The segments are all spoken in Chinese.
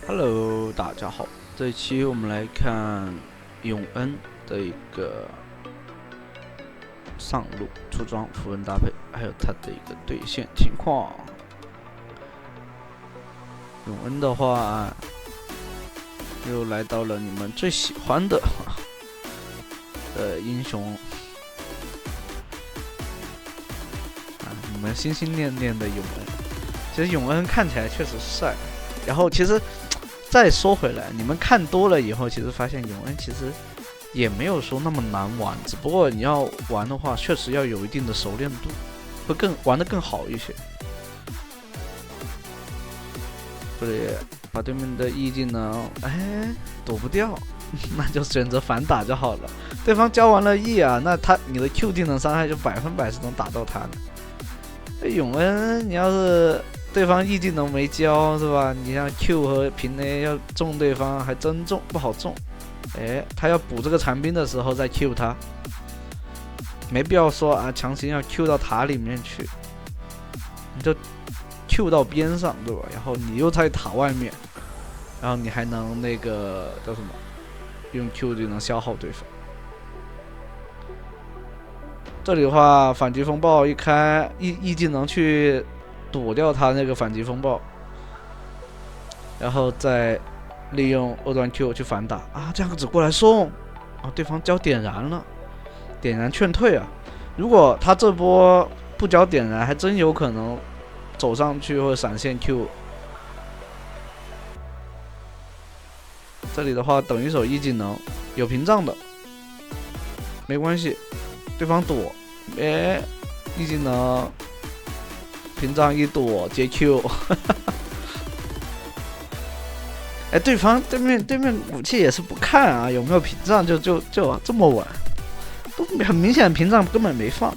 Hello， 大家好，这一期我们来看永恩的一个上路出装符文搭配，还有它的一个兑现情况。永恩的话，又来到了你们最喜欢的英雄你们心心念念的永恩。其实永恩看起来确实帅，然后其实。再说回来，你们看多了以后，其实发现永恩其实也没有说那么难玩，只不过你要玩的话，确实要有一定的熟练度，会玩得更好一些。这里把对面的 E 技能，躲不掉，那就选择反打就好了。对方交完了 E 啊，那你的 Q 技能伤害就100%是能打到他的。永恩，你要是对方 E 技能没交是吧？你像 Q 和平 A 要中对方还真中不好中，他要补这个残兵的时候再 Q 他，没必要说啊强行要 Q 到塔里面去，你就 Q 到边上对吧？然后你又在塔外面，然后你还能那个叫什么，用 Q 就能消耗对方。这里的话，反击风暴一开，E 技能去躲掉他那个反击风暴，然后再利用二段 Q 去反打啊，这样子过来送啊，对方交点燃了，点燃劝退啊。如果他这波不交点燃，还真有可能走上去或者闪现 Q。这里的话，等一手 E 技能有屏障的，没关系，对方躲，E 技能。屏障一躲接 Q， 对面武器也是不看啊，有没有屏障就这么玩，都很明显屏障根本没放。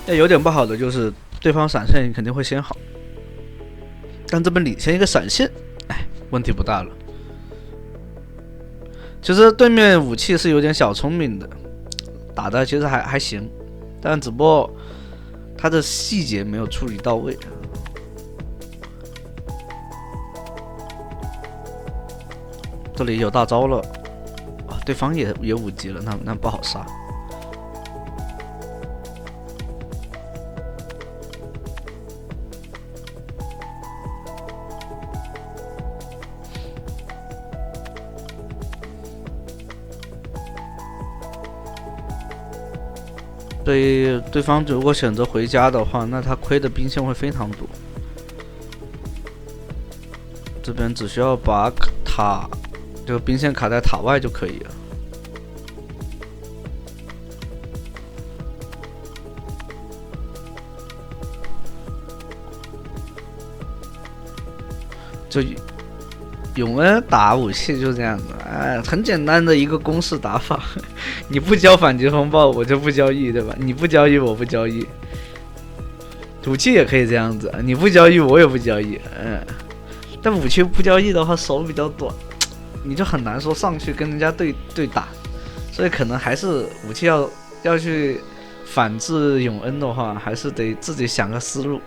有点不好的就是对方闪现肯定会先好，但这边领先一个闪现，问题不大了。其实对面武器是有点小聪明的，打的其实还行，但只不过他的细节没有处理到位。这里有大招了啊，对方也5级了，那不好杀。对方如果选择回家的话，那他亏的兵线会非常多。这边只需要把塔这个兵线卡在塔外就可以了。就永恩打武器就这样子，很简单的一个公式打法。你不交反击风暴，我就不交 E， 对吧？你不交 E， 我不交 E。武器也可以这样子，你不交 E， 我也不交 E。但武器不交 E 的话，手比较短，你就很难说上去跟人家对打，所以可能还是武器要去反制永恩的话，还是得自己想个思路。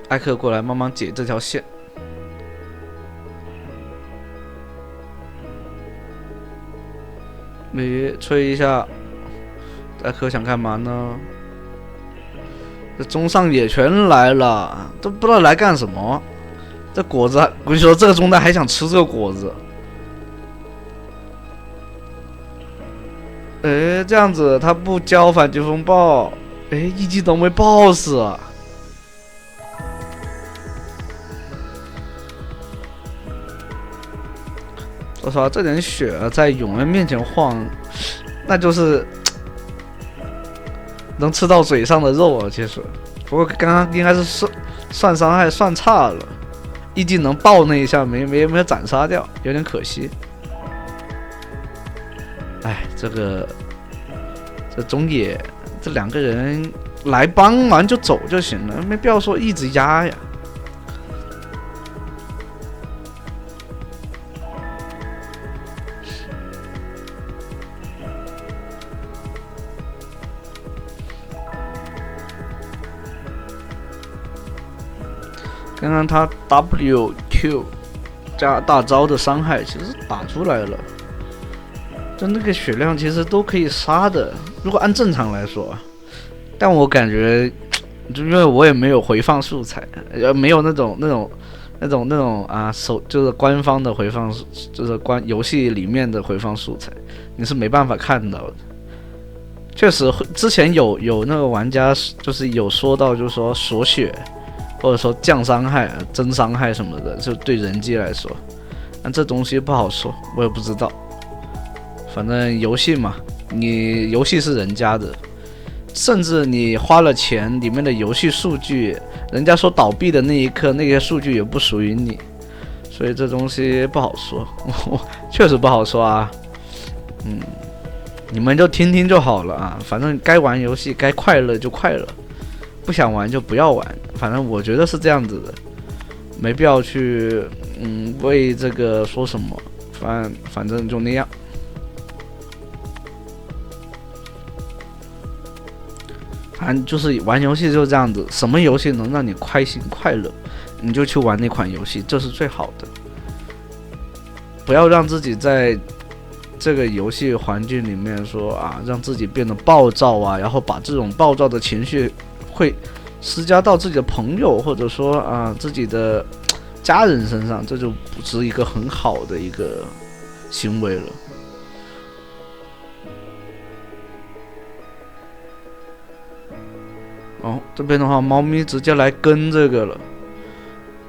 艾克过来慢慢解这条线。你吹一下，艾克想干嘛呢？这中上野全来了，都不知道来干什么。这果子，我跟你说，这个中单还想吃这个果子。这样子他不交反击风暴，1技能没爆死啊。说实话，这点血在永恩面前晃，那就是能吃到嘴上的肉啊。其实，不过刚刚应该是算伤害算差了，1技能爆那一下没有斩杀掉，有点可惜。这中野这2个人来帮完就走就行了，没必要说一直压呀。刚刚他 WQ 加大招的伤害其实打出来了，就那个血量其实都可以杀的，如果按正常来说，但我感觉就因为我也没有回放素材，没有那种啊就是官方的回放，就是游戏里面的回放素材，你是没办法看到的。确实，之前有那个玩家就是有说到，就是说锁血或者说降伤害、增伤害什么的，就对人机来说，但这东西不好说，我也不知道。反正游戏嘛，你游戏是人家的，甚至你花了钱，里面的游戏数据，人家说倒闭的那一刻，那些数据也不属于你，所以这东西不好说，确实不好说啊。你们就听听就好了啊，反正该玩游戏，该快乐就快乐。不想玩就不要玩，反正我觉得是这样子的，没必要去为这个说什么，反正就那样。反正就是玩游戏就是这样子，什么游戏能让你开心快乐，你就去玩那款游戏，这是最好的。不要让自己在这个游戏环境里面说啊，让自己变得暴躁啊，然后把这种暴躁的情绪会施加到自己的朋友或者说啊自己的家人身上，这就不是一个很好的一个行为了。这边的话，猫咪直接来跟这个了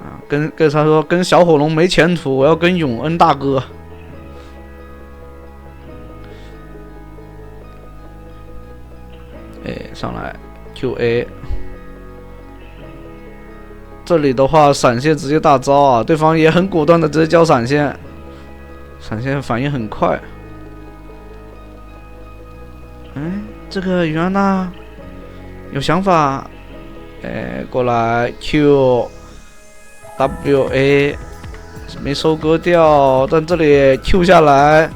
啊，跟他说跟小火龙没前途，我要跟永恩大哥。上来 QA。这里的话，闪现直接大招啊，对方也很果断的直接交闪现，闪现反应很快。这个袁安娜有想法，过来 QWA 没收割掉，但这里 Q 下来，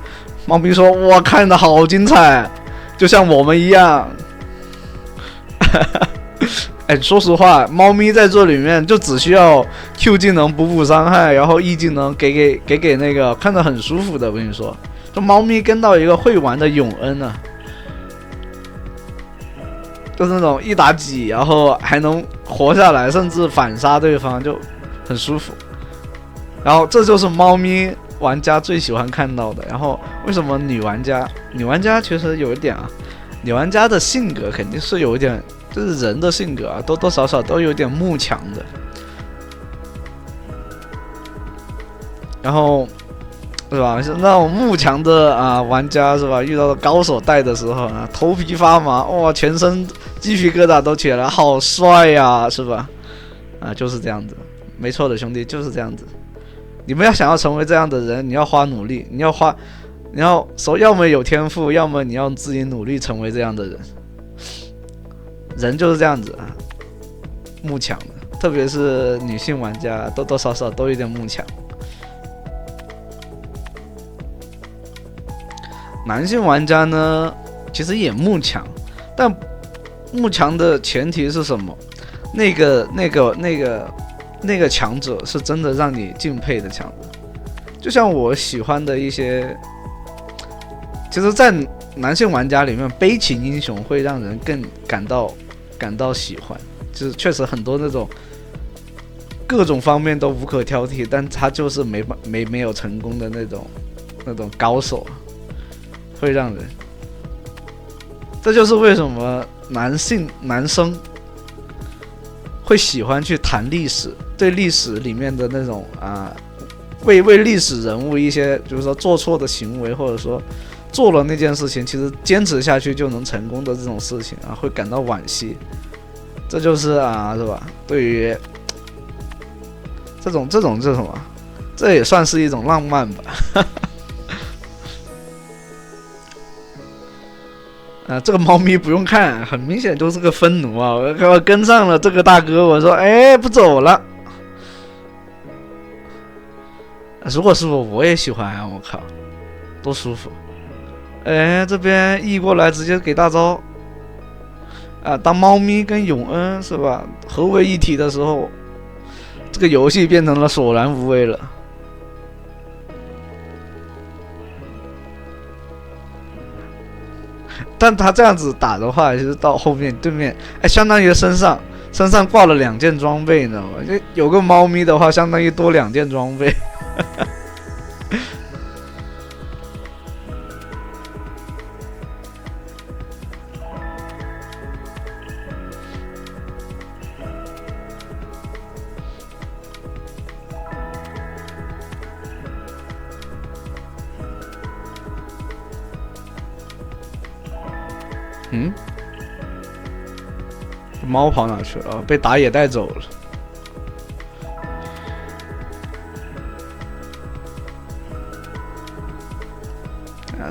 猫咪说：“哇，看得好精彩，就像我们一样。”说实话，猫咪在这里面就只需要 Q 技能补伤害，然后 E 技能给那个，看着很舒服的。我跟你说，这猫咪跟到一个会玩的永恩啊，就是那种一打几，然后还能活下来，甚至反杀对方，就很舒服。然后这就是猫咪玩家最喜欢看到的。然后为什么女玩家其实有一点啊，女玩家的性格肯定是有一点。就是人的性格啊，多多少少都有点慕强的。然后，是吧？那种慕强的啊玩家是吧？遇到高手带的时候啊，头皮发麻，哇，全身鸡皮疙瘩都起来了，好帅呀，是吧？啊，就是这样子，没错的，兄弟，就是这样子。你们要想要成为这样的人，你要花努力，你要说，要么有天赋，要么你要自己努力成为这样的人。人就是这样子啊，慕强的，特别是女性玩家，多多少少都有点慕强。男性玩家呢，其实也慕强，但慕强的前提是什么？那个强者是真的让你敬佩的强者。就像我喜欢的一些，其实，在男性玩家里面，悲情英雄会让人更感到喜欢，就是确实很多那种各种方面都无可挑剔，但他就是没有成功的那种高手，会让人。这就是为什么男生会喜欢去谈历史，对历史里面的那种为历史人物一些，就是说做错的行为，或者说做了那件事情，其实坚持下去就能成功的这种事情啊，会感到惋惜。这就是是吧？对于这种什么，这也算是一种浪漫吧。这个猫咪不用看，很明显就是个愤怒啊！我跟上了这个大哥，我说，不走了。如果是我也喜欢啊！我靠，多舒服！这边E过来直接给大招当猫咪跟永恩是吧合为一体的时候，这个游戏变成了索然无味了。但他这样子打的话，其实到后面对面，相当于身上挂了2件装备，你知道吗？就有个猫咪的话，相当于多2件装备。猫跑哪去了？被打野带走了。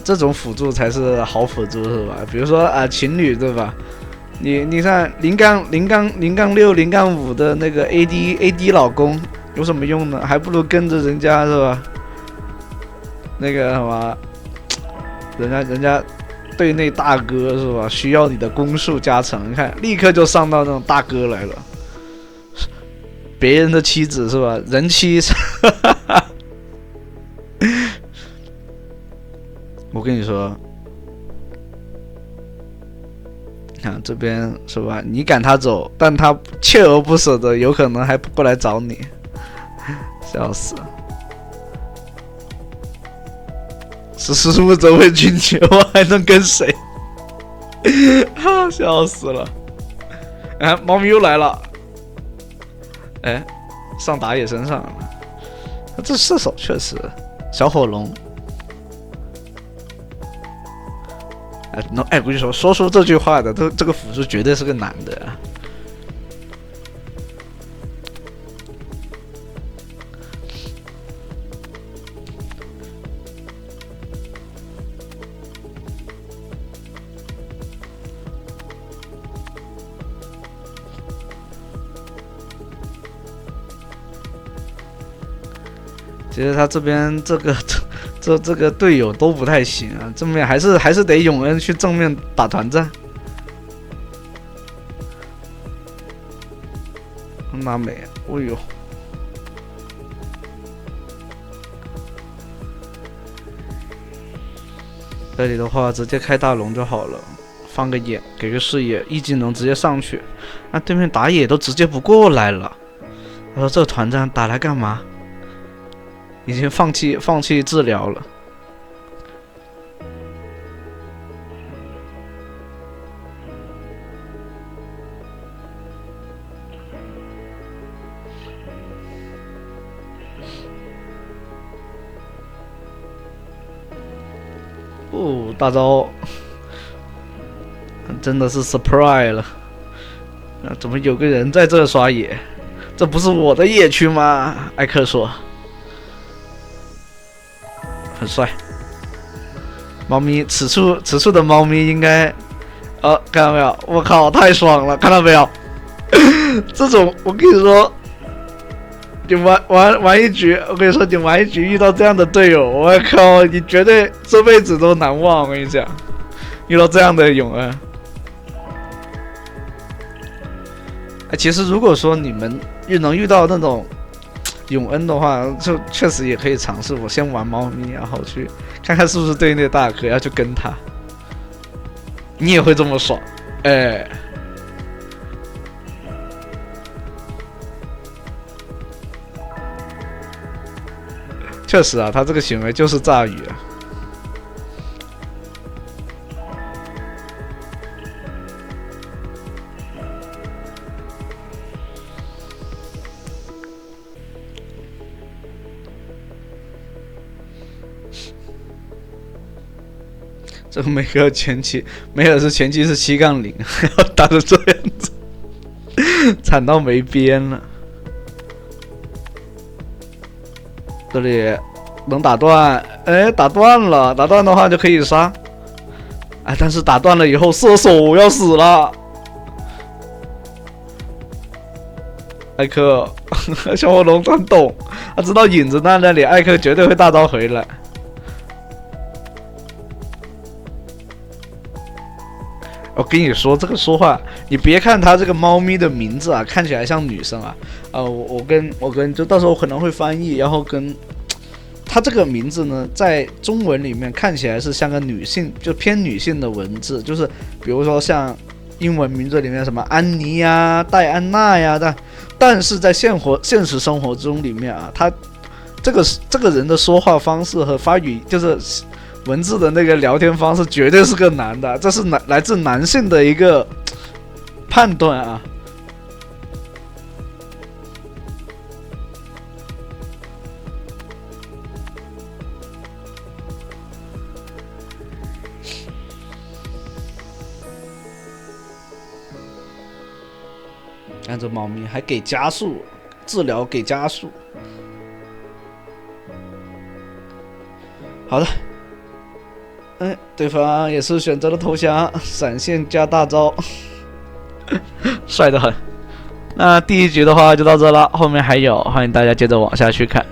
这种辅助才是好辅助是吧？比如说情侣对吧？你看0杠6、0杠5的那个 AD 老公有什么用呢？还不如跟着人家是吧？那个什么，人家。队内大哥是吧？需要你的攻速加成，你看立刻就上到那种大哥来了。别人的妻子是吧？人妻。我跟你说，看这边是吧？你赶他走，但他锲而不舍的，有可能还过来找你，笑死了。识时务者为俊杰，我还能跟谁？笑死了！猫咪又来了，上打野身上了。这射手确实小火龙。我跟你说出这句话的，这个辅助绝对是个男的。其实他这边这个队友都不太行啊，正面还是得永恩去正面打团战。那美，哎呦！这里的话直接开大龙就好了，放个眼，给个视野，1技能直接上去。那对面打野都直接不过来了。他说这个团战打来干嘛？已经放弃治疗了。大招真的是 surprise 了。怎么有个人在这刷野？这不是我的野区吗？艾克说。很帅，猫咪，此处的猫咪应该，看到没有？我靠，太爽了，看到没有？这种我跟你说，你玩一局，我跟你说，你玩一局遇到这样的队友，我靠，你绝对这辈子都难忘。我跟你讲，遇到这样的永恩，其实如果说你们能遇到那种永恩的话，就确实也可以尝试。我先玩猫咪，然后去看看是不是队内大哥，要去跟他，你也会这么爽，确实啊，他这个行为就是炸鱼啊。这个梅尔前期，梅尔是前期是7杠0，要打成这样子，惨到没边了。这里能打断，打断了，打断的话就可以杀。但是打断了以后，射手要死了。艾克，小火龙真懂，他知道影子在那里，艾克绝对会大招回来。我跟你说，这个说话，你别看它这个猫咪的名字啊，看起来像女生啊，我跟就到时候可能会翻译，然后跟它这个名字呢，在中文里面看起来是像个女性，就偏女性的文字，就是比如说像英文名字里面什么安妮呀、戴安娜呀的，但是在现实生活中里面啊，他这个人的说话方式和发语就是文字的那个聊天方式绝对是个男的，这是来自男性的一个判断啊。看这猫咪还给加速，治疗给加速。好的，对方也是选择了投降，闪现加大招，帅得很。那第一局的话就到这了，后面还有，欢迎大家接着往下去看。